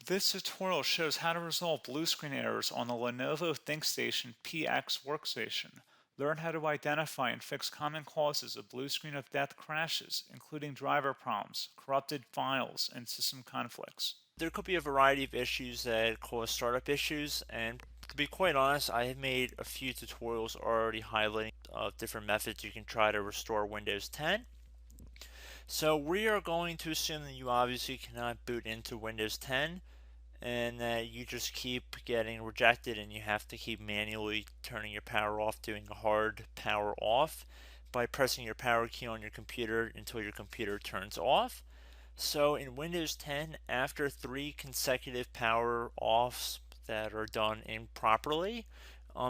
This tutorial shows how to resolve blue screen errors on the Lenovo ThinkStation PX Workstation. Learn how to identify and fix common causes of blue screen of death crashes, including driver problems, corrupted files, and system conflicts. There could be a variety of issues that cause startup issues, and to be quite honest, I have made a few tutorials already highlighting different methods you can try to restore Windows 10. So we are going to assume that you obviously cannot boot into Windows 10 and that you just keep getting rejected and you have to keep manually turning your power off, doing a hard power off by pressing your power key on your computer until your computer turns off. So in Windows 10, after 3 consecutive power offs that are done improperly,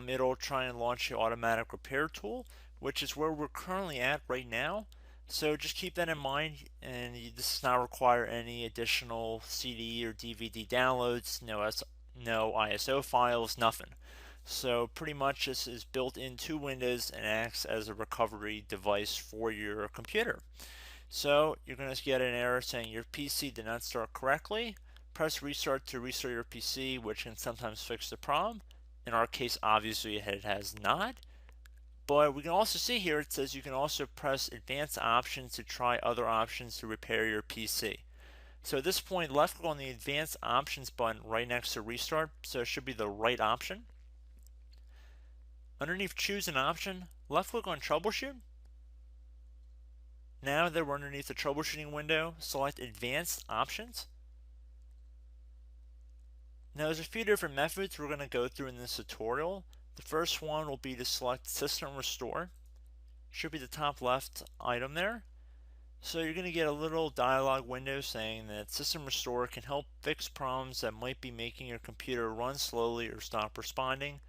it'll try and launch the automatic repair tool, which is where we're currently at right now. So just keep that in mind, and this does not require any additional CD or DVD downloads, no ISO files, nothing. So pretty much this is built into Windows and acts as a recovery device for your computer. So you're going to get an error saying your PC did not start correctly. Press restart to restart your PC, which can sometimes fix the problem. In our case, obviously it has not. But we can also see here it says you can also press advanced options to try other options to repair your PC. So at this point, left click on the advanced options button right next to restart, so it should be the right option. Underneath choose an option, left click on troubleshoot. Now that we're underneath the troubleshooting window, select advanced options. Now there's a few different methods we're going to go through in this tutorial. The first one will be to select system restore. Should be the top left item there. So you're going to get a little dialog window saying that System Restore can help fix problems that might be making your computer run slowly or stop responding.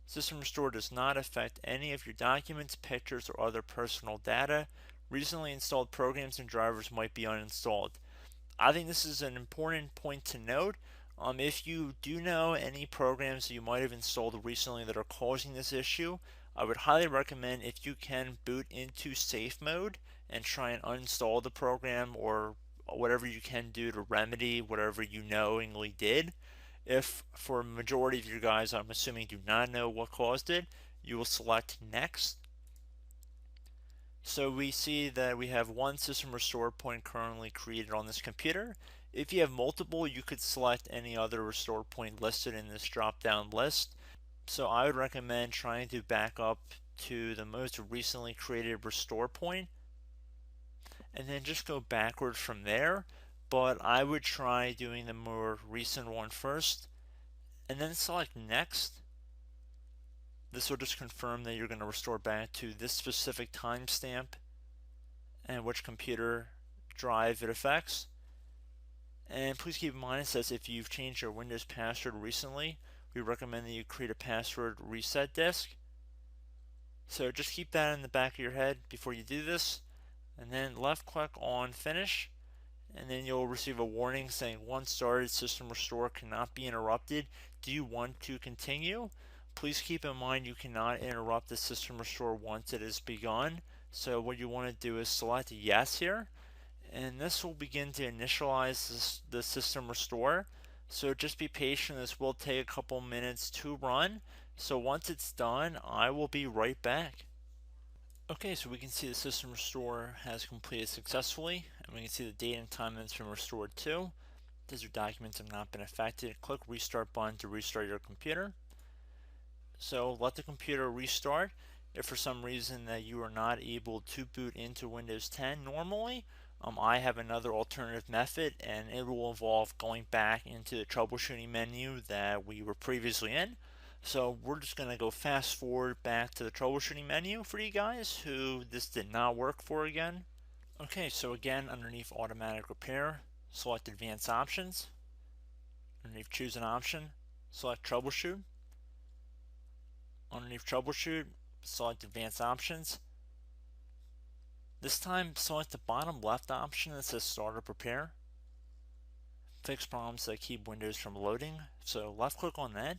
System Restore does not affect any of your documents, pictures, or other personal data. Recently installed programs and drivers might be uninstalled. I think this is an important point to note. If you do know any programs that you might have installed recently that are causing this issue, I would highly recommend if you can boot into safe mode and try and uninstall the program or whatever you can do to remedy whatever you knowingly did. If for a majority of you guys, I'm assuming do not know what caused it, you will select next. So we see that we have one system restore point currently created on this computer. If you have multiple, you could select any other restore point listed in this drop down list. So I would recommend trying to back up to the most recently created restore point and then just go backwards from there. But I would try doing the more recent one first and then select next. This will just confirm that you're going to restore back to this specific timestamp and which computer drive it affects. And please keep in mind it says if you've changed your Windows password recently, we recommend that you create a password reset disk. So just keep that in the back of your head before you do this, and then left click on finish, and then you'll receive a warning saying once started, system restore cannot be interrupted. Do you want to continue? Please keep in mind you cannot interrupt the system restore once it has begun. So what you want to do is select yes here, and this will begin to initialize the system restore. So just be patient, this will take a couple minutes to run. So once it's done, I will be right back. Okay, so we can see the system restore has completed successfully, and we can see the date and time that it's been restored to. These your documents have not been affected. Click restart button to restart your computer. So let the computer restart. If for some reason that you are not able to boot into Windows 10 normally, I have another alternative method, and it will involve going back into the troubleshooting menu that we were previously in. So we're just going to go fast forward back to the troubleshooting menu for you guys who this did not work for again. Okay, so again, underneath automatic repair, select advanced options. Underneath choose an option, select troubleshoot. Underneath troubleshoot, select advanced options. This time, select the bottom left option that says startup repair. Fix problems that keep Windows from loading. So left click on that.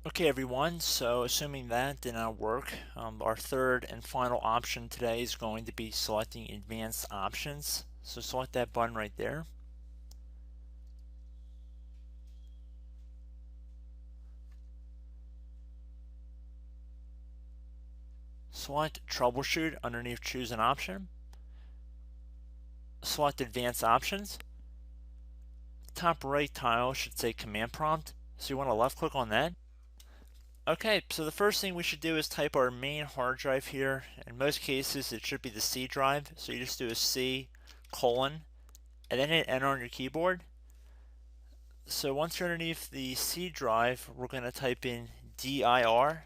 Okay everyone, so assuming that did not work, our third and final option today is going to be selecting advanced options. So select that button right there. Select troubleshoot underneath choose an option. Select advanced options. Top right tile should say command prompt, so you want to left click on that. Okay, so the first thing we should do is type our main hard drive here. In most cases it should be the C drive, so you just do a C colon and then hit enter on your keyboard. So once you're underneath the C drive, we're going to type in dir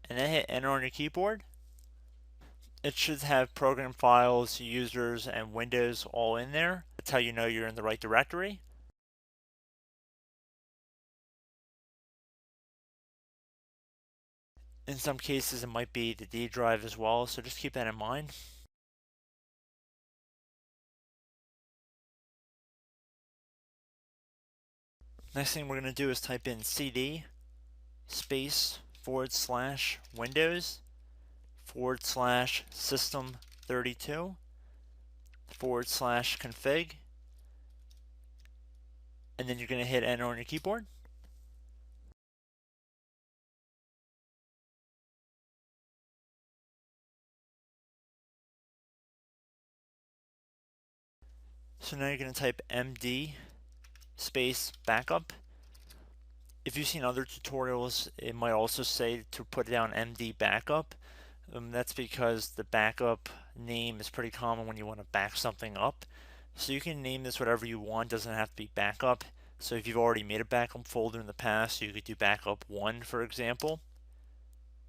and then hit enter on your keyboard. It should have program files, users, and Windows all in there. That's how you know you're in the right directory. In some cases, it might be the D drive as well, so just keep that in mind. Next thing we're going to do is type in cd space / Windows / system32 / config, and then you're going to hit enter on your keyboard. So now you're going to type md space backup. If you've seen other tutorials, it might also say to put down md backup. That's because the backup name is pretty common when you want to back something up. So you can name this whatever you want, doesn't have to be backup. So if you've already made a backup folder in the past, you could do backup 1 for example.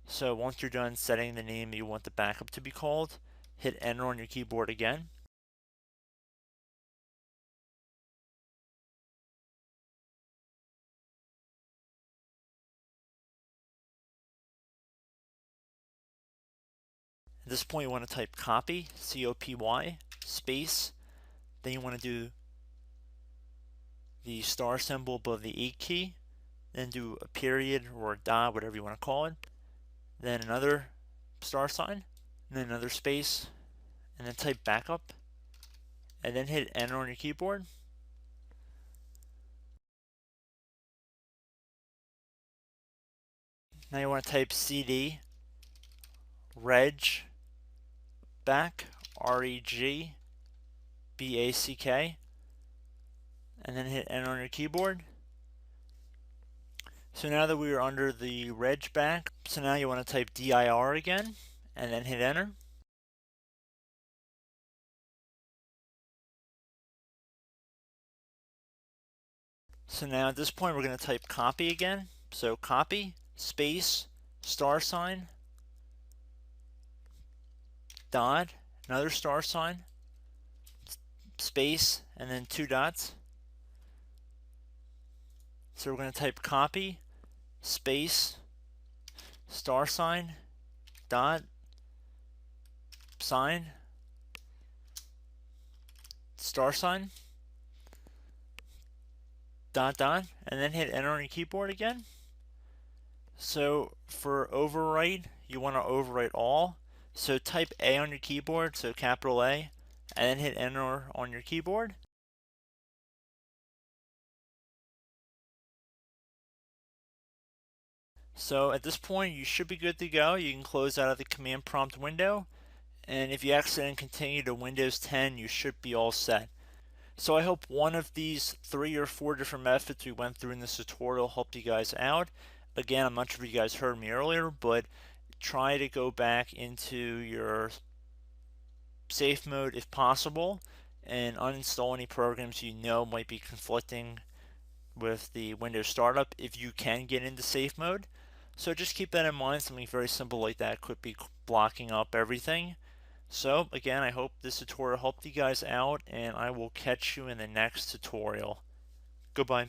So once you're done setting the name you want the backup to be called, hit enter on your keyboard again. At this point you want to type copy, C-O-P-Y, space, then you want to do the star symbol above the 8 key, then do a period or a dot, whatever you want to call it, then another star sign, and then another space, and then type backup, and then hit enter on your keyboard. Now you want to type cd reg back, REGBACK, and then hit enter on your keyboard. So now that we are under the reg back, so now you want to type dir again, and then hit enter. So now at this point we're going to type copy again. So copy, space, star sign, dot, another star sign, space, and then 2 dots. So we're going to type copy, space, star sign, dot, sign, star sign, dot, dot, and then hit enter on your keyboard again. So for overwrite, you want to overwrite all. So type A on your keyboard, so capital A, and then hit enter on your keyboard. So at this point, you should be good to go. You can close out of the command prompt window. And if you accidentally continue to Windows 10, you should be all set. So I hope one of these 3 or 4 different methods we went through in this tutorial helped you guys out. Again, I'm not sure if you guys heard me earlier, but try to go back into your safe mode if possible and uninstall any programs you know might be conflicting with the Windows startup if you can get into safe mode. So just keep that in mind. Something very simple like that could be blocking up everything. So again, I hope this tutorial helped you guys out, and I will catch you in the next tutorial. Goodbye.